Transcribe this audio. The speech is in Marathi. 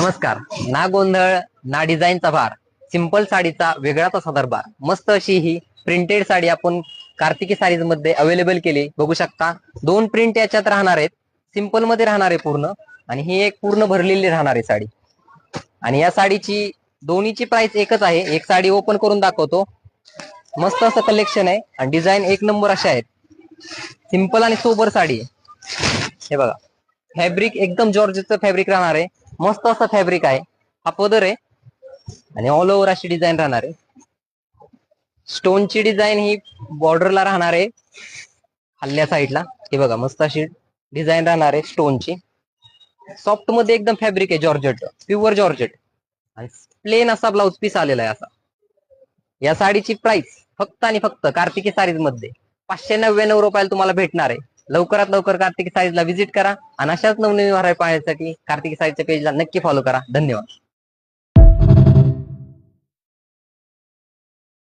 नमस्कार. ना गोंधळ ना डिझाईनचा भार, सिंपल साडीचा वेगळाच असा दरबार. मस्त अशी ही प्रिंटेड साडी आपण कार्तिकी साडीज मध्ये अवेलेबल केली. बघू शकता 2 प्रिंट याच्यात राहणार आहेत. सिंपल मध्ये राहणार आहे पूर्ण, आणि ही एक पूर्ण भरलेली राहणार आहे साडी. आणि या साडीची दोन्हीची प्राइस एकच आहे. एक साडी ओपन करून दाखवतो. मस्त असं कलेक्शन आहे आणि डिझाईन एक नंबर अशा आहेत. सिंपल आणि सोबर साडी आहे. हे बघा, फॅब्रिक एकदम जॉर्जेटचं फॅब्रिक राहणार आहे. मस्त असं फॅब्रिक आहे. हा पदर आहे आणि ऑल ओव्हर अशी डिझाईन राहणार आहे. स्टोनची डिझाईन ही बॉर्डरला राहणार आहे हल्ल्या साईडला. हे बघा, मस्त अशी डिझाईन राहणार आहे स्टोनची. सॉफ्ट मध्ये एकदम फॅब्रिक आहे, जॉर्जेट, प्युअर जॉर्जेट. आणि प्लेन असा ब्लाउज पीस आलेला आहे असा. या साडीची प्राइस फक्त आणि फक्त कार्तिकी साडीज मध्ये 599 रुपयाला तुम्हाला भेटणार आहे. लवकरात लवकर कार्तिकी साडीजला व्हिजिट करा आणि अशाच नवनवीन व्हरायटी पाहण्यासाठी कार्तिकी साडीच्या पेजला नक्की फॉलो करा. धन्यवाद.